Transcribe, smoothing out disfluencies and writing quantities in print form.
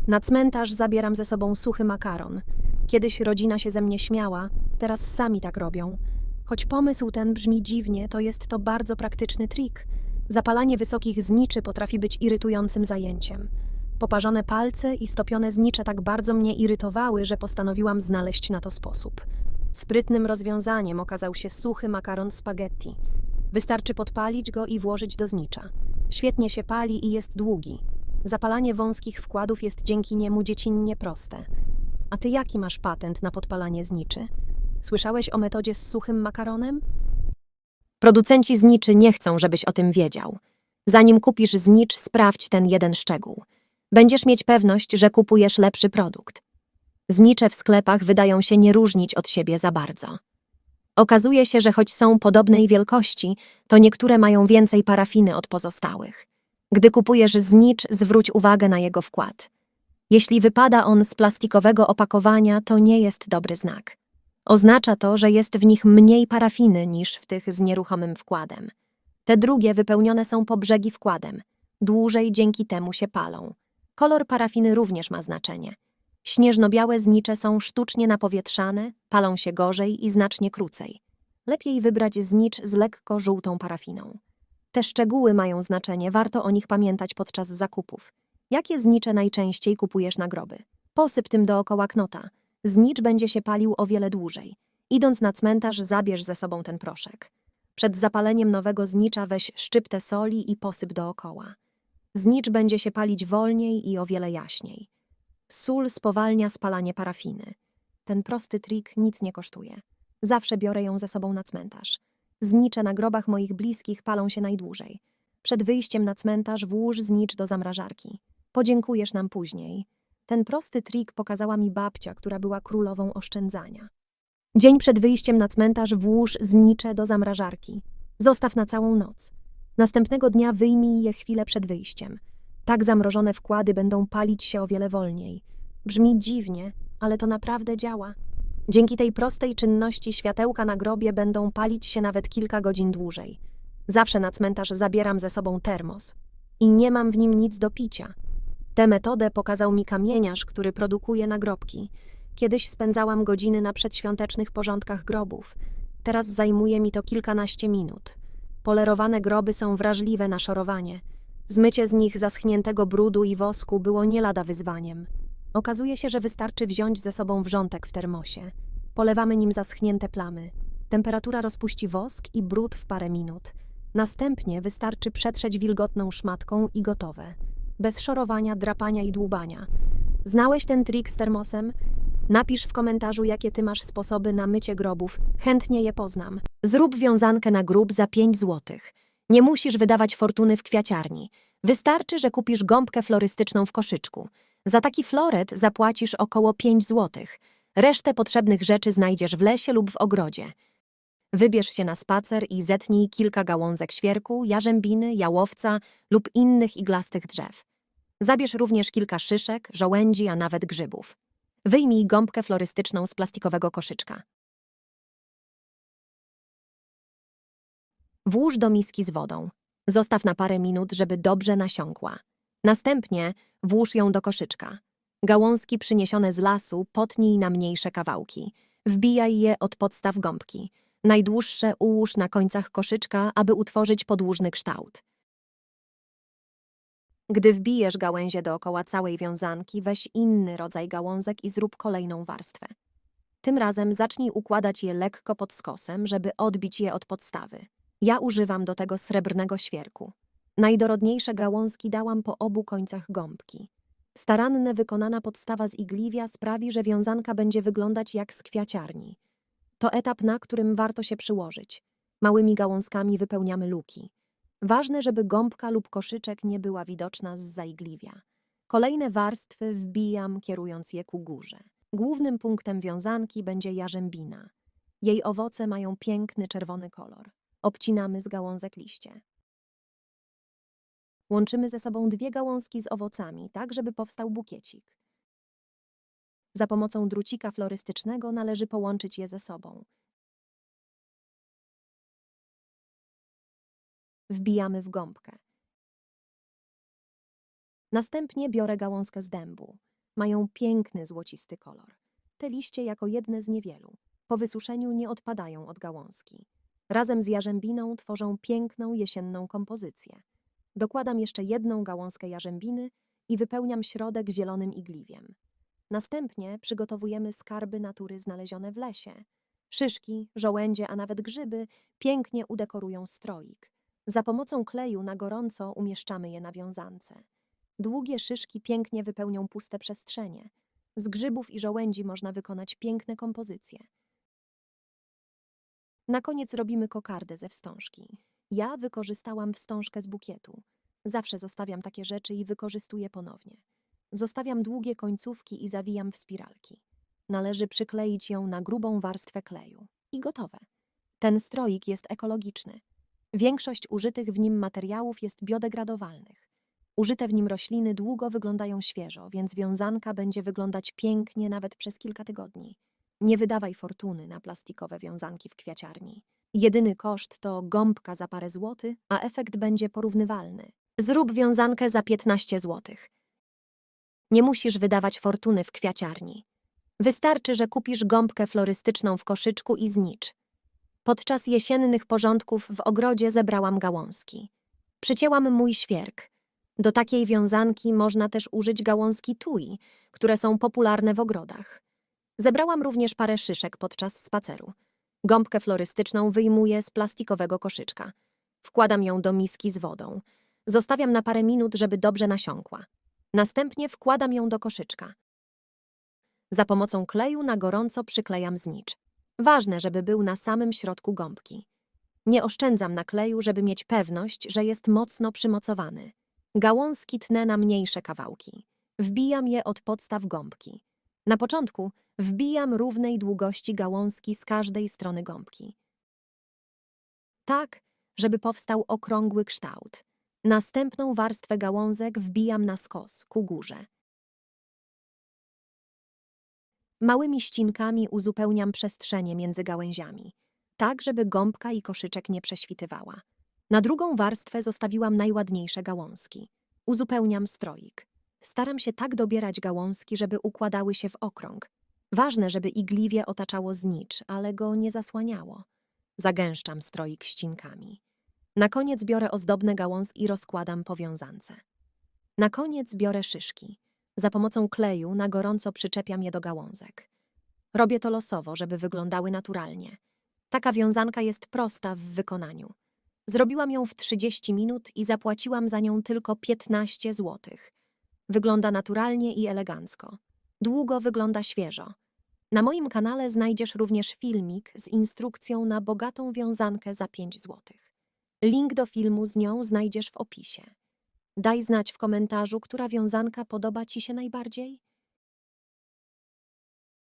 Na cmentarz zabieram ze sobą suchy makaron. Kiedyś rodzina się ze mnie śmiała, teraz sami tak robią. Choć pomysł ten brzmi dziwnie, to jest to bardzo praktyczny trik. Zapalanie wysokich zniczy potrafi być irytującym zajęciem. Poparzone palce i stopione znicze tak bardzo mnie irytowały, że postanowiłam znaleźć na to sposób. Sprytnym rozwiązaniem okazał się suchy makaron spaghetti. Wystarczy podpalić go i włożyć do znicza. Świetnie się pali i jest długi. Zapalanie wąskich wkładów jest dzięki niemu dziecinnie proste. A ty jaki masz patent na podpalanie zniczy? Słyszałeś o metodzie z suchym makaronem? Producenci zniczy nie chcą, żebyś o tym wiedział. Zanim kupisz znicz, sprawdź ten jeden szczegół. Będziesz mieć pewność, że kupujesz lepszy produkt. Znicze w sklepach wydają się nie różnić od siebie za bardzo. Okazuje się, że choć są podobnej wielkości, to niektóre mają więcej parafiny od pozostałych. Gdy kupujesz znicz, zwróć uwagę na jego wkład. Jeśli wypada on z plastikowego opakowania, to nie jest dobry znak. Oznacza to, że jest w nich mniej parafiny niż w tych z nieruchomym wkładem. Te drugie wypełnione są po brzegi wkładem. Dłużej dzięki temu się palą. Kolor parafiny również ma znaczenie. Śnieżno-białe znicze są sztucznie napowietrzane, palą się gorzej i znacznie krócej. Lepiej wybrać znicz z lekko żółtą parafiną. Te szczegóły mają znaczenie, warto o nich pamiętać podczas zakupów. Jakie znicze najczęściej kupujesz na groby? Posyp tym dookoła knota. Znicz będzie się palił o wiele dłużej. Idąc na cmentarz, zabierz ze sobą ten proszek. Przed zapaleniem nowego znicza weź szczyptę soli i posyp dookoła. Znicz będzie się palić wolniej i o wiele jaśniej. Sól spowalnia spalanie parafiny. Ten prosty trik nic nie kosztuje. Zawsze biorę ją ze sobą na cmentarz. Znicze na grobach moich bliskich palą się najdłużej. Przed wyjściem na cmentarz włóż znicz do zamrażarki. Podziękujesz nam później. Ten prosty trik pokazała mi babcia, która była królową oszczędzania. Dzień przed wyjściem na cmentarz włóż znicze do zamrażarki. Zostaw na całą noc. Następnego dnia wyjmij je chwilę przed wyjściem. Tak zamrożone wkłady będą palić się o wiele wolniej. Brzmi dziwnie, ale to naprawdę działa. Dzięki tej prostej czynności światełka na grobie będą palić się nawet kilka godzin dłużej. Zawsze na cmentarz zabieram ze sobą termos. I nie mam w nim nic do picia. Tę metodę pokazał mi kamieniarz, który produkuje nagrobki. Kiedyś spędzałam godziny na przedświątecznych porządkach grobów. Teraz zajmuje mi to kilkanaście minut. Polerowane groby są wrażliwe na szorowanie. Zmycie z nich zaschniętego brudu i wosku było nie lada wyzwaniem. Okazuje się, że wystarczy wziąć ze sobą wrzątek w termosie. Polewamy nim zaschnięte plamy. Temperatura rozpuści wosk i brud w parę minut. Następnie wystarczy przetrzeć wilgotną szmatką i gotowe. Bez szorowania, drapania i dłubania. Znałeś ten trik z termosem? Napisz w komentarzu, jakie ty masz sposoby na mycie grobów. Chętnie je poznam. Zrób wiązankę na grób za 5 złotych. Nie musisz wydawać fortuny w kwiaciarni. Wystarczy, że kupisz gąbkę florystyczną w koszyczku. Za taki floret zapłacisz około 5 złotych. Resztę potrzebnych rzeczy znajdziesz w lesie lub w ogrodzie. Wybierz się na spacer i zetnij kilka gałązek świerku, jarzębiny, jałowca lub innych iglastych drzew. Zabierz również kilka szyszek, żołędzi, a nawet grzybów. Wyjmij gąbkę florystyczną z plastikowego koszyczka. Włóż do miski z wodą. Zostaw na parę minut, żeby dobrze nasiąkła. Następnie włóż ją do koszyczka. Gałązki przyniesione z lasu potnij na mniejsze kawałki. Wbijaj je od podstaw gąbki. Najdłuższe ułóż na końcach koszyczka, aby utworzyć podłużny kształt. Gdy wbijesz gałęzie dookoła całej wiązanki, weź inny rodzaj gałązek i zrób kolejną warstwę. Tym razem zacznij układać je lekko pod skosem, żeby odbić je od podstawy. Ja używam do tego srebrnego świerku. Najdorodniejsze gałązki dałam po obu końcach gąbki. Starannie wykonana podstawa z igliwia sprawi, że wiązanka będzie wyglądać jak z kwiaciarni. To etap, na którym warto się przyłożyć. Małymi gałązkami wypełniamy luki. Ważne, żeby gąbka lub koszyczek nie była widoczna zza igliwia. Kolejne warstwy wbijam, kierując je ku górze. Głównym punktem wiązanki będzie jarzębina. Jej owoce mają piękny czerwony kolor. Obcinamy z gałązek liście. Łączymy ze sobą 2 gałązki z owocami, tak żeby powstał bukiecik. Za pomocą drucika florystycznego należy połączyć je ze sobą. Wbijamy w gąbkę. Następnie biorę gałązkę z dębu. Mają piękny złocisty kolor. Te liście jako jedne z niewielu. Po wysuszeniu nie odpadają od gałązki. Razem z jarzębiną tworzą piękną jesienną kompozycję. Dokładam jeszcze jedną gałązkę jarzębiny i wypełniam środek zielonym igliwiem. Następnie przygotowujemy skarby natury znalezione w lesie. Szyszki, żołędzie, a nawet grzyby pięknie udekorują stroik. Za pomocą kleju na gorąco umieszczamy je na wiązance. Długie szyszki pięknie wypełnią puste przestrzenie. Z grzybów i żołędzi można wykonać piękne kompozycje. Na koniec robimy kokardę ze wstążki. Ja wykorzystałam wstążkę z bukietu. Zawsze zostawiam takie rzeczy i wykorzystuję ponownie. Zostawiam długie końcówki i zawijam w spiralki. Należy przykleić ją na grubą warstwę kleju. I gotowe. Ten stroik jest ekologiczny. Większość użytych w nim materiałów jest biodegradowalnych. Użyte w nim rośliny długo wyglądają świeżo, więc wiązanka będzie wyglądać pięknie nawet przez kilka tygodni. Nie wydawaj fortuny na plastikowe wiązanki w kwiaciarni. Jedyny koszt to gąbka za parę złotych, a efekt będzie porównywalny. Zrób wiązankę za 15 złotych. Nie musisz wydawać fortuny w kwiaciarni. Wystarczy, że kupisz gąbkę florystyczną w koszyczku i znicz. Podczas jesiennych porządków w ogrodzie zebrałam gałązki. Przycięłam mój świerk. Do takiej wiązanki można też użyć gałązki tui, które są popularne w ogrodach. Zebrałam również parę szyszek podczas spaceru. Gąbkę florystyczną wyjmuję z plastikowego koszyczka. Wkładam ją do miski z wodą. Zostawiam na parę minut, żeby dobrze nasiąkła. Następnie wkładam ją do koszyczka. Za pomocą kleju na gorąco przyklejam znicz. Ważne, żeby był na samym środku gąbki. Nie oszczędzam na kleju, żeby mieć pewność, że jest mocno przymocowany. Gałązki tnę na mniejsze kawałki. Wbijam je od podstaw gąbki. Na początku wbijam równej długości gałązki z każdej strony gąbki. Tak, żeby powstał okrągły kształt. Następną warstwę gałązek wbijam na skos, ku górze. Małymi ścinkami uzupełniam przestrzenie między gałęziami, tak żeby gąbka i koszyczek nie prześwitywała. Na drugą warstwę zostawiłam najładniejsze gałązki. Uzupełniam stroik. Staram się tak dobierać gałązki, żeby układały się w okrąg. Ważne, żeby igliwie otaczało znicz, ale go nie zasłaniało. Zagęszczam stroik ścinkami. Na koniec biorę ozdobne gałązki i rozkładam po wiązance. Na koniec biorę szyszki. Za pomocą kleju na gorąco przyczepiam je do gałązek. Robię to losowo, żeby wyglądały naturalnie. Taka wiązanka jest prosta w wykonaniu. Zrobiłam ją w 30 minut i zapłaciłam za nią tylko 15 złotych. Wygląda naturalnie i elegancko. Długo wygląda świeżo. Na moim kanale znajdziesz również filmik z instrukcją na bogatą wiązankę za 5 złotych. Link do filmu z nią znajdziesz w opisie. Daj znać w komentarzu, która wiązanka podoba Ci się najbardziej.